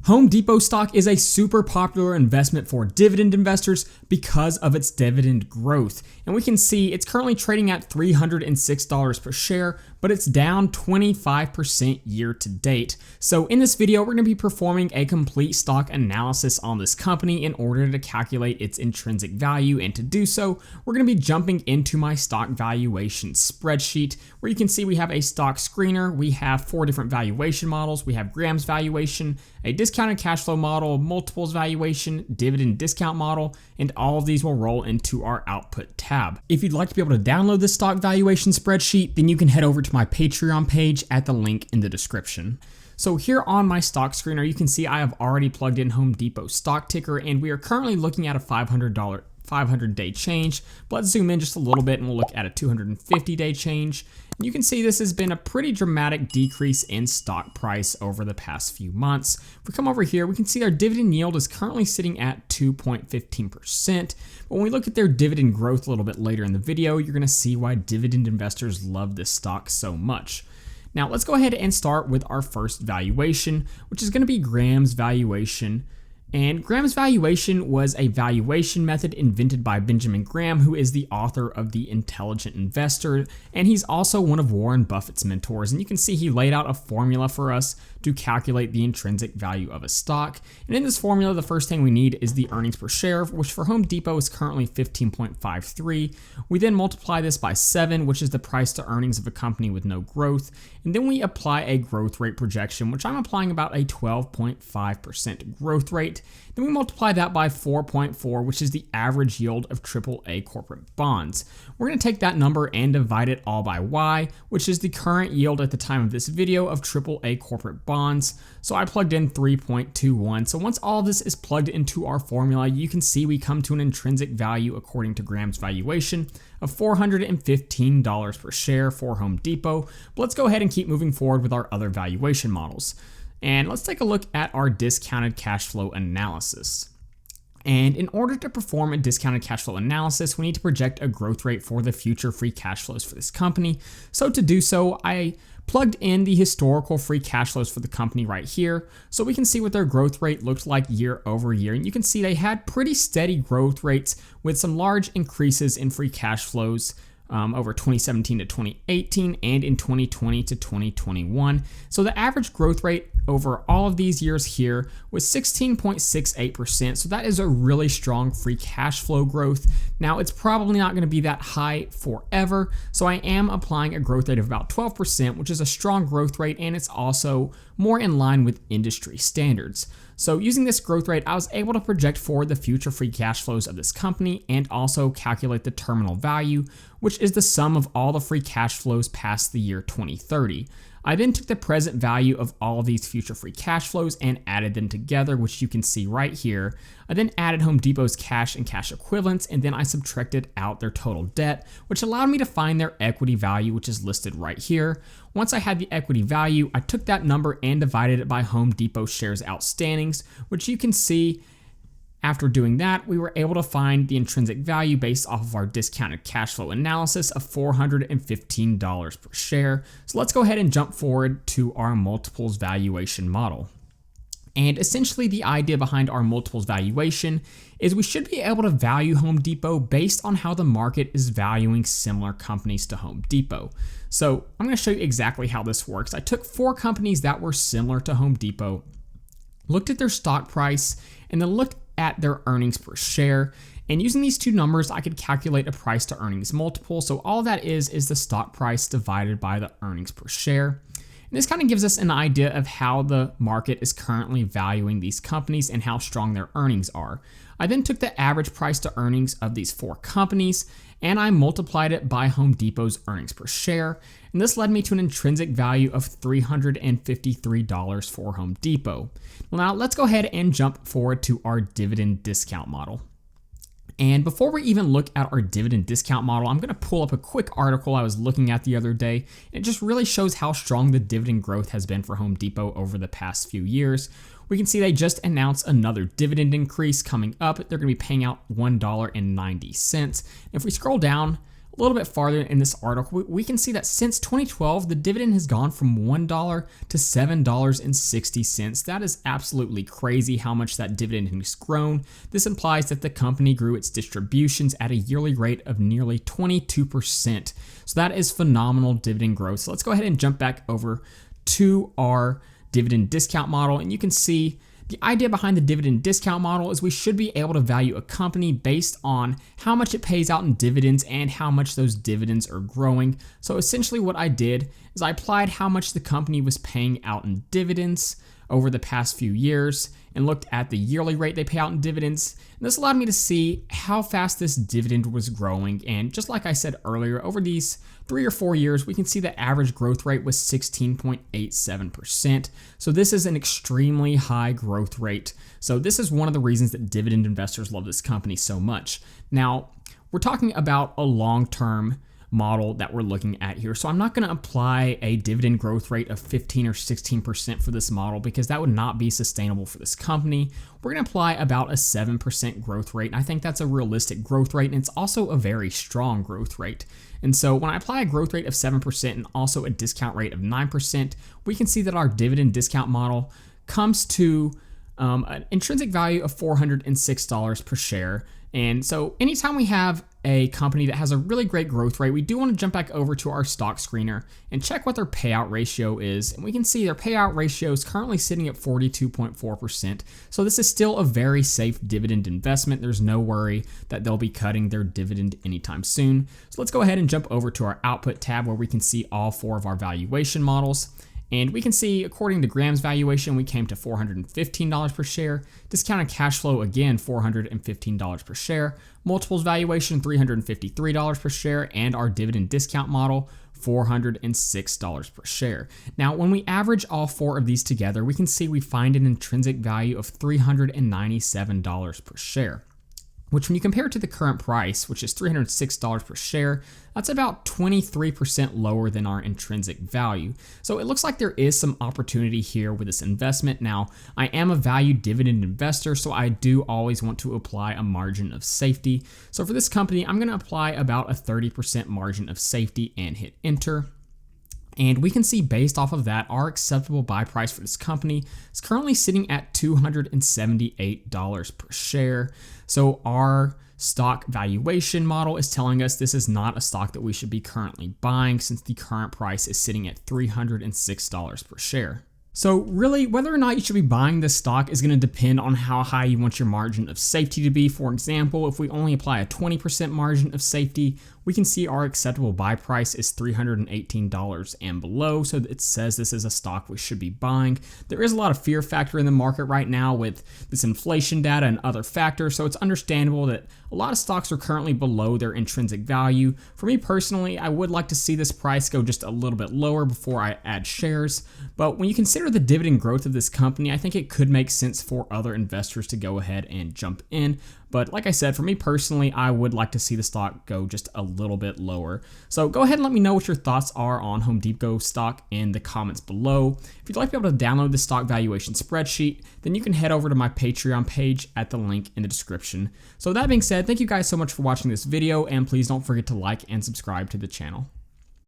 Home Depot stock is a super popular investment for dividend investors because of its dividend growth. And we can see it's currently trading at $306 per share, but it's down 25% year to date. So in this video, we're going to be performing a complete stock analysis on this company in order to calculate its intrinsic value. And to do so, we're going to be jumping into my stock valuation spreadsheet, where you can see we have a stock screener. We have 4 different valuation models. We have Graham's valuation, a discounted cash flow model, multiples valuation, dividend discount model, and all of these will roll into our output tab. If you'd like to be able to download this stock valuation spreadsheet, then you can head over to my Patreon page at the link in the description. So here on my stock screener, you can see I have already plugged in Home Depot stock ticker, and we are currently looking at a $500-day change. But let's zoom in just a little bit and we'll look at a 250-day change. And you can see this has been a pretty dramatic decrease in stock price over the past few months. If we come over here, we can see their dividend yield is currently sitting at 2.15%. But when we look at their dividend growth a little bit later in the video, you're going to see why dividend investors love this stock so much. Now let's go ahead and start with our first valuation, which is going to be Graham's valuation. And Graham's valuation was a valuation method invented by Benjamin Graham, who is the author of The Intelligent Investor, and he's also one of Warren Buffett's mentors. And you can see he laid out a formula for us to calculate the intrinsic value of a stock. And in this formula, the first thing we need is the earnings per share, which for Home Depot is currently 15.53. We then multiply this by 7, which is the price to earnings of a company with no growth. And then we apply a growth rate projection, which I'm applying about a 12.5% growth rate. Then we multiply that by 4.4, which is the average yield of AAA corporate bonds. We're going to take that number and divide it all by Y, which is the current yield at the time of this video of AAA corporate bonds. So I plugged in 3.21. So once all of this is plugged into our formula, you can see we come to an intrinsic value according to Graham's valuation of $415 per share for Home Depot. But let's go ahead and keep moving forward with our other valuation models. And let's take a look at our discounted cash flow analysis. And in order to perform a discounted cash flow analysis, we need to project a growth rate for the future free cash flows for this company. So to do so, I plugged in the historical free cash flows for the company right here. So we can see what their growth rate looked like year over year. And you can see they had pretty steady growth rates with some large increases in free cash flows over 2017 to 2018 and in 2020 to 2021. So the average growth rate over all of these years here was 16.68%. So that is a really strong free cash flow growth. Now it's probably not going to be that high forever. So I am applying a growth rate of about 12%, which is a strong growth rate, and it's also more in line with industry standards. So using this growth rate, I was able to project forward the future free cash flows of this company and also calculate the terminal value, which is the sum of all the free cash flows past the year 2030. I then took the present value of all of these future free cash flows and added them together, which you can see right here. I then added Home Depot's cash and cash equivalents, and then I subtracted out their total debt, which allowed me to find their equity value, which is listed right here. Once I had the equity value, I took that number and divided it by Home Depot shares outstandings, which you can see. After doing that, we were able to find the intrinsic value based off of our discounted cash flow analysis of $415 per share. So let's go ahead and jump forward to our multiples valuation model. And essentially the idea behind our multiples valuation is we should be able to value Home Depot based on how the market is valuing similar companies to Home Depot. So I'm going to show you exactly how this works. I took 4 companies that were similar to Home Depot, looked at their stock price, and then looked at their earnings per share. And using these 2 numbers, I could calculate a price to earnings multiple. So all that is the stock price divided by the earnings per share. And this kind of gives us an idea of how the market is currently valuing these companies and how strong their earnings are. I then took the average price to earnings of these 4 companies and I multiplied it by Home Depot's earnings per share. And this led me to an intrinsic value of $353 for Home Depot. Well, now let's go ahead and jump forward to our dividend discount model. And before we even look at our dividend discount model, I'm going to pull up a quick article I was looking at the other day. It just really shows how strong the dividend growth has been for Home Depot over the past few years. We can see they just announced another dividend increase coming up. They're going to be paying out $1.90. If we scroll down, a little bit farther in this article, we can see that since 2012, the dividend has gone from $1 to $7.60. That is absolutely crazy how much that dividend has grown. This implies that the company grew its distributions at a yearly rate of nearly 22%. So that is phenomenal dividend growth. So let's go ahead and jump back over to our dividend discount model, and you can see the idea behind the dividend discount model is we should be able to value a company based on how much it pays out in dividends and how much those dividends are growing. So essentially what I did is I applied how much the company was paying out in dividends over the past few years and looked at the yearly rate they pay out in dividends. And this allowed me to see how fast this dividend was growing. And just like I said earlier, over these 3 or 4 years, we can see the average growth rate was 16.87%. So this is an extremely high growth rate. So this is one of the reasons that dividend investors love this company so much. Now, we're talking about a long-term model that we're looking at here. So I'm not going to apply a dividend growth rate of 15 or 16% for this model because that would not be sustainable for this company. We're going to apply about a 7% growth rate. And I think that's a realistic growth rate, and it's also a very strong growth rate. And so when I apply a growth rate of 7% and also a discount rate of 9%, we can see that our dividend discount model comes to an intrinsic value of $406 per share. And so anytime we have a company that has a really great growth rate, we do want to jump back over to our stock screener and check what their payout ratio is. And we can see their payout ratio is currently sitting at 42.4%. So this is still a very safe dividend investment. There's no worry that they'll be cutting their dividend anytime soon. So let's go ahead and jump over to our output tab where we can see all 4 of our valuation models. And we can see, according to Graham's valuation, we came to $415 per share. Discounted cash flow, again, $415 per share. Multiples valuation, $353 per share. And our dividend discount model, $406 per share. Now, when we average all 4 of these together, we can see we find an intrinsic value of $397 per share, which when you compare it to the current price, which is $306 per share, that's about 23% lower than our intrinsic value. So it looks like there is some opportunity here with this investment. Now, I am a value dividend investor, so I do always want to apply a margin of safety. So for this company, I'm gonna apply about a 30% margin of safety and hit enter. And we can see based off of that, our acceptable buy price for this company is currently sitting at $278 per share. So our stock valuation model is telling us this is not a stock that we should be currently buying since the current price is sitting at $306 per share. So really, whether or not you should be buying this stock is going to depend on how high you want your margin of safety to be. For example, if we only apply a 20% margin of safety, we can see our acceptable buy price is $318 and below. So it says this is a stock we should be buying. There is a lot of fear factor in the market right now with this inflation data and other factors. So it's understandable that a lot of stocks are currently below their intrinsic value. For me personally, I would like to see this price go just a little bit lower before I add shares. But when you consider the dividend growth of this company, I think it could make sense for other investors to go ahead and jump in. But like I said, for me personally, I would like to see the stock go just a little bit lower. So go ahead and let me know what your thoughts are on Home Depot stock in the comments below. If you'd like to be able to download the stock valuation spreadsheet, then you can head over to my Patreon page at the link in the description. So that being said, thank you guys so much for watching this video, and please don't forget to like and subscribe to the channel.